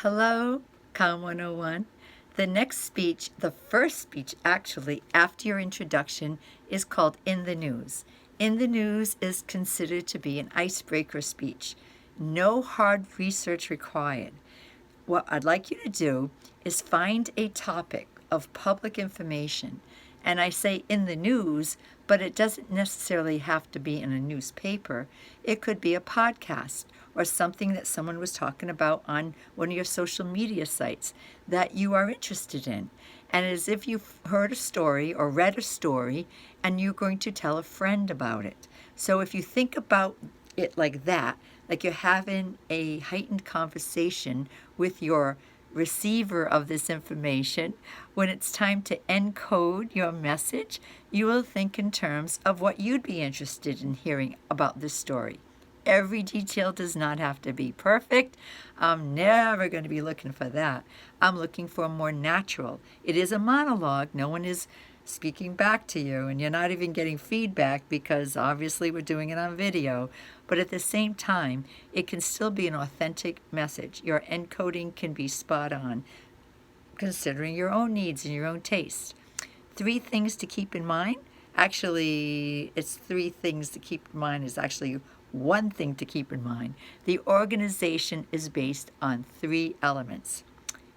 Hello, Com 101. The next speech, the first speech actually, after your introduction, is called In the News. In the News is considered to be an icebreaker speech. No hard research required. What I'd like you to do is find a topic of public information. And I say in the news, but it doesn't necessarily have to be in a newspaper. It could be a podcast or something that someone was talking about on one of your social media sites that you are interested in. And as if you've heard a story or read a story and you're going to tell a friend about it. So if you think about it like that, like you're having a heightened conversation with your receiver of this information, when it's time to encode your message, you will think in terms of what you'd be interested in hearing about this story. Every detail does not have to be perfect. I'm never going to be looking for that. I'm looking for more natural. It is a monologue. No one is speaking back to you, and you're not even getting feedback because obviously we're doing it on video. But at the same time, it can still be an authentic message. Your encoding can be spot on, considering your own needs and your own tastes. 3 things to keep in mind. Actually, it's 3 things to keep in mind is actually 1 thing to keep in mind. The organization is based on 3 elements.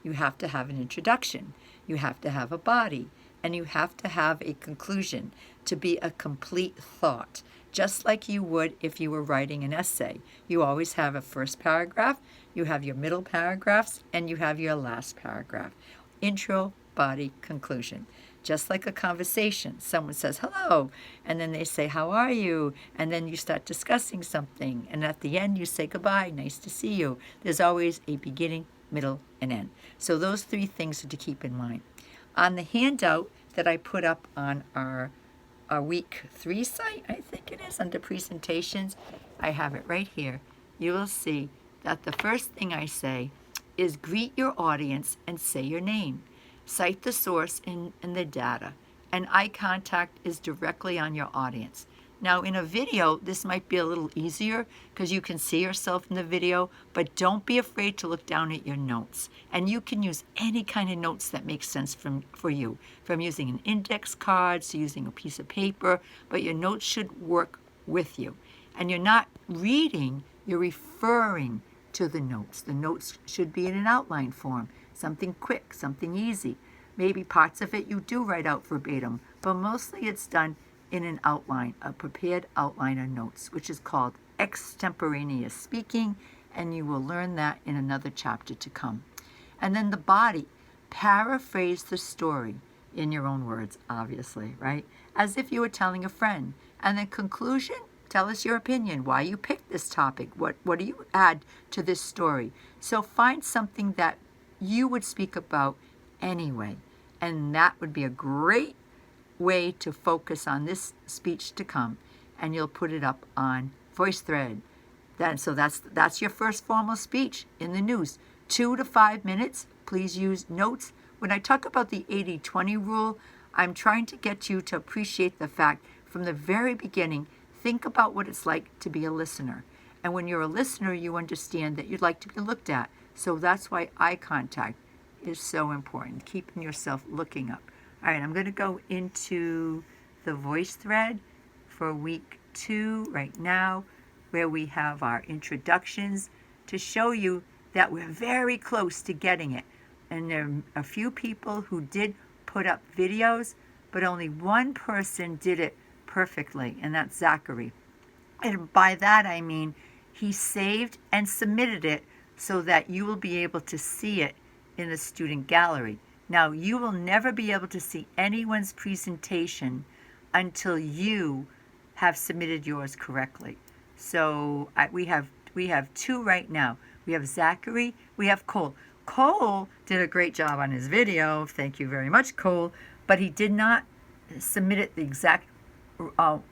You have to have an introduction, you have to have a body, and you have to have a conclusion to be a complete thought, just like you would if you were writing an essay. You always have a first paragraph, you have your middle paragraphs, and you have your last paragraph. Intro, body, conclusion. Just like a conversation, someone says hello, and then they say how are you, and then you start discussing something, and at the end you say goodbye, nice to see you. There's always a beginning, middle, and end. So those 3 things are to keep in mind. On the handout that I put up on our week 3 site, I think it is, under presentations, I have it right here. You will see that the first thing I say is greet your audience and say your name. Cite the source in the data, and eye contact is directly on your audience. Now in a video, this might be a little easier because you can see yourself in the video, but don't be afraid to look down at your notes. And you can use any kind of notes that makes sense for you, from using an index card to using a piece of paper, but your notes should work with you. And you're not reading, you're referring to the notes. The notes should be in an outline form, something quick, something easy. Maybe parts of it you do write out verbatim, but mostly it's done in an outline, a prepared outline of notes, which is called extemporaneous speaking, and you will learn that in another chapter to come. And then the body, paraphrase the story in your own words, obviously, right? As if you were telling a friend. And then conclusion, tell us your opinion, why you picked this topic, what do you add to this story? So find something that you would speak about anyway, and that would be a great way to focus on this speech to come, and you'll put it up on VoiceThread. So that's your first formal speech in the news. 2 to 5 minutes. Please use notes. When I talk about the 80-20 rule, I'm trying to get you to appreciate the fact from the very beginning, think about what it's like to be a listener. And when you're a listener, you understand that you'd like to be looked at. So that's why eye contact is so important, keeping yourself looking up. All right, I'm going to go into the VoiceThread for week 2 right now, where we have our introductions to show you that we're very close to getting it. And there are a few people who did put up videos, but only 1 person did it perfectly, and that's Zachary. And by that I mean he saved and submitted it so that you will be able to see it in the student gallery. Now, you will never be able to see anyone's presentation until you have submitted yours correctly. So we have 2 right now. We have Zachary, we have Cole. Cole did a great job on his video. Thank you very much, Cole. But he did not submit it the exact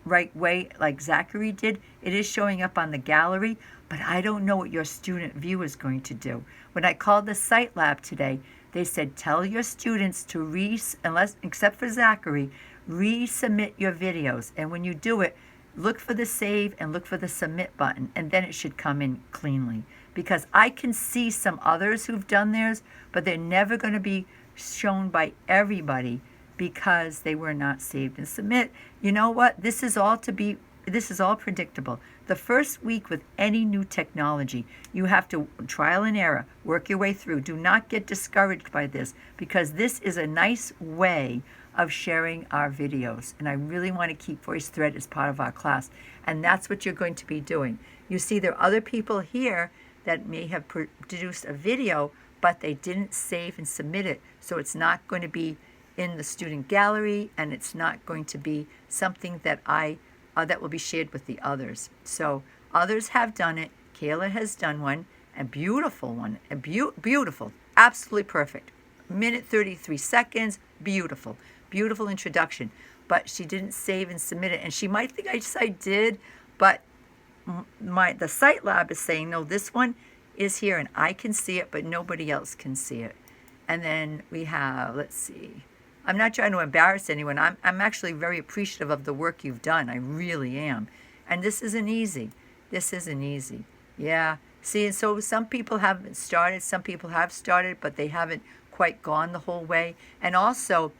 right way like Zachary did. It is showing up on the gallery, but I don't know what your student view is going to do. When I called the Site Lab today, they said, tell your students to except for Zachary, resubmit your videos. And when you do it, look for the save and look for the submit button, and then it should come in cleanly. because I can see some others who've done theirs, but they're never going to be shown by everybody because they were not saved and submit. You know what? This is all predictable. The first week with any new technology, you have to trial and error, work your way through. Do not get discouraged by this, because this is a nice way of sharing our videos. And I really want to keep VoiceThread as part of our class. And that's what you're going to be doing. You see, there are other people here that may have produced a video, but they didn't save and submit it. So it's not going to be in the student gallery, and it's not going to be something that that will be shared with the others. So others have done it. Kayla has done one, a beautiful one, beautiful, absolutely perfect. Minute 33 seconds, beautiful, beautiful introduction. But she didn't save and submit it, and she might think I did, but the Site Lab is saying, no, this one is here, and I can see it, but nobody else can see it. And then we have, let's see, I'm not trying to embarrass anyone. I'm actually very appreciative of the work you've done. I really am. And this isn't easy. This isn't easy. Yeah. See, and so some people haven't started. Some people have started, but they haven't quite gone the whole way. And also,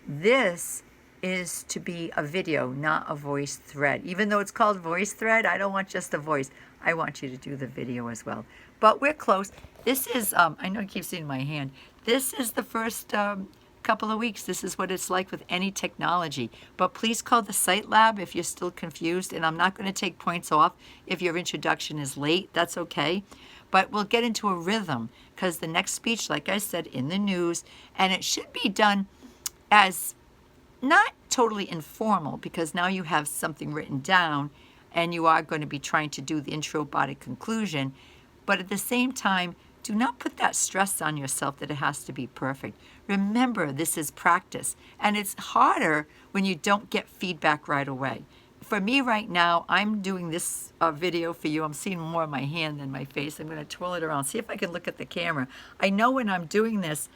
this is to be a video, not a voice thread. Even though it's called VoiceThread, I don't want just the voice. I want you to do the video as well. But we're close. This is, I know I keep seeing my hand. This is the first couple of weeks. This is what it's like with any technology. But please call the Site Lab if you're still confused. And I'm not going to take points off if your introduction is late. That's okay. But we'll get into a rhythm, because the next speech, like I said, in the news, and it should be done as not totally informal, because now you have something written down and you are going to be trying to do the intro, body, conclusion. But at the same time, do not put that stress on yourself that it has to be perfect. Remember, this is practice, and it's harder when you don't get feedback right away. For me right now, I'm doing this video for you. I'm seeing more of my hand than my face. I'm going to twirl it around, see if I can look at the camera. I know when I'm doing this,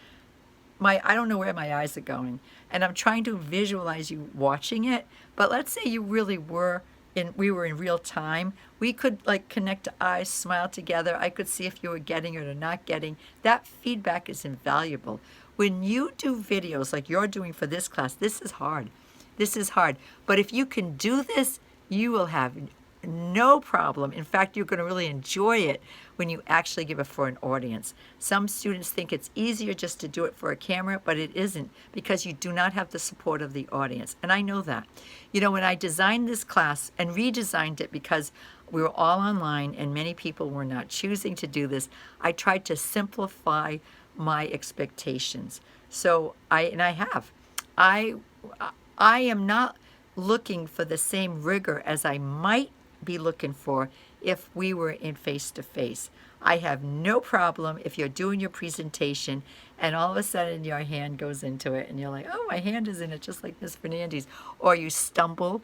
I don't know where my eyes are going, and I'm trying to visualize you watching it. But let's say you really were we were in real time. We could like connect eyes, smile together. I could see if you were getting it or not getting. That feedback is invaluable. When you do videos like you're doing for this class, this is hard. This is hard. But if you can do this, you will have no problem. In fact, you're going to really enjoy it when you actually give it for an audience. Some students think it's easier just to do it for a camera, but it isn't, because you do not have the support of the audience. And I know that. You know, when I designed this class and redesigned it, because we were all online and many people were not choosing to do this, I tried to simplify my expectations. So I am not looking for the same rigor as I might be looking for if we were in face-to-face. I have no problem if you're doing your presentation and all of a sudden your hand goes into it and you're like, oh, my hand is in it, just like Miss Fernandez. Or you stumble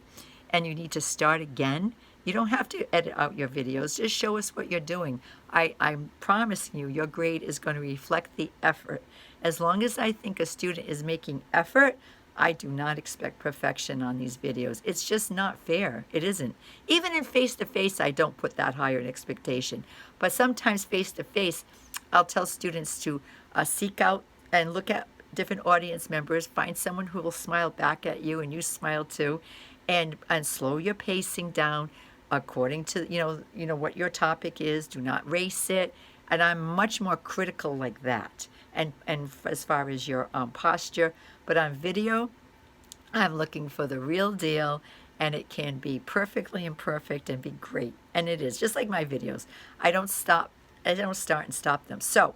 and you need to start again. You don't have to edit out your videos. Just show us what you're doing. I'm promising you, your grade is going to reflect the effort. As long as I think a student is making effort, I do not expect perfection on these videos. It's just not fair. It isn't. Even in face-to-face, I don't put that higher an expectation. But sometimes face-to-face, I'll tell students to seek out and look at different audience members, find someone who will smile back at you and you smile too, and slow your pacing down according to you know what your topic is. Do not race it. And I'm much more critical like that. And as far as your posture, but on video, I'm looking for the real deal, and it can be perfectly imperfect and be great. And it is, just like my videos. I don't start and stop them. So,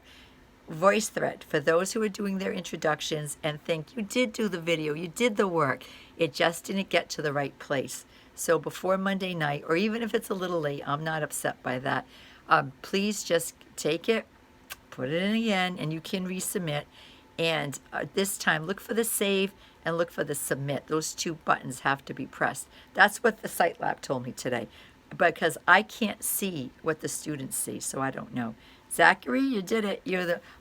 VoiceThread, for those who are doing their introductions and think you did do the video, you did the work, it just didn't get to the right place. So before Monday night, or even if it's a little late, I'm not upset by that. Please just take it, put it in again, and you can resubmit. And this time, look for the save and look for the submit. Those two buttons have to be pressed. That's what the Site Lab told me today, because I can't see what the students see, so I don't know. Zachary, you did it.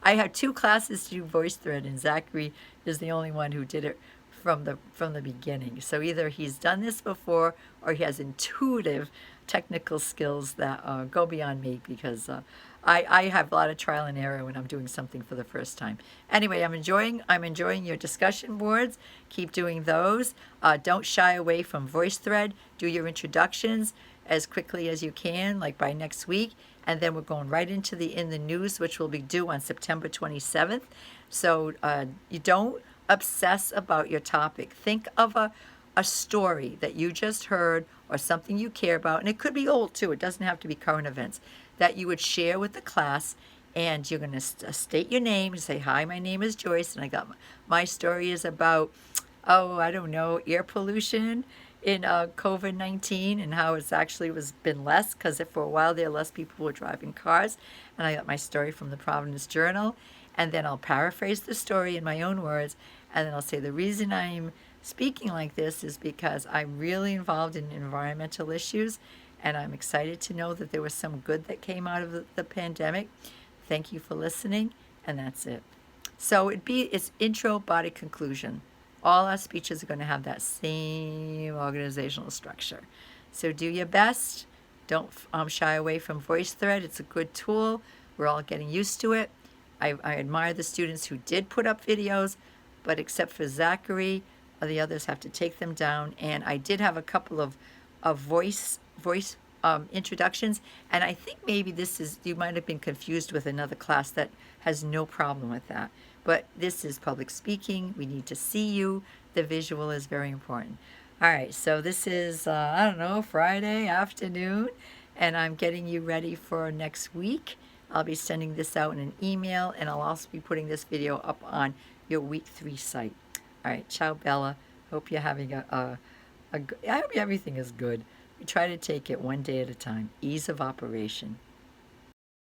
I had 2 classes to do VoiceThread, and Zachary is the only one who did it from the beginning. So either he's done this before or he has intuitive technical skills that go beyond me, because I have a lot of trial and error when I'm doing something for the first time. Anyway, I'm enjoying your discussion boards. Keep doing those. Don't shy away from VoiceThread. Do your introductions as quickly as you can, like by next week. And then we're going right into the In the News, which will be due on September 27th. So you don't obsess about your topic. Think of a story that you just heard or something you care about, and it could be old too, it doesn't have to be current events, that you would share with the class. And you're going to state your name and say, hi, my name is Joyce, and I got my story is about, oh, I don't know, air pollution in COVID-19 and how it's actually been less because for a while there less people were driving cars. And I got my story from the Providence Journal. And then I'll paraphrase the story in my own words. And then I'll say the reason I'm speaking like this is because I'm really involved in environmental issues. And I'm excited to know that there was some good that came out of the pandemic. Thank you for listening. And that's it. So it's intro, body, conclusion. All our speeches are going to have that same organizational structure. So do your best. Don't shy away from VoiceThread. It's a good tool. We're all getting used to it. I admire the students who did put up videos, but except for Zachary, the others have to take them down. And I did have a couple of voice introductions, and I think maybe you might have been confused with another class that has no problem with that. But this is public speaking. We need to see you. The visual is very important. All right, so this is, I don't know, Friday afternoon, and I'm getting you ready for next week. I'll be sending this out in an email, and I'll also be putting this video up on your week 3 site. All right, ciao, Bella. Hope you're having I hope everything is good. We try to take it one day at a time. Ease of operation.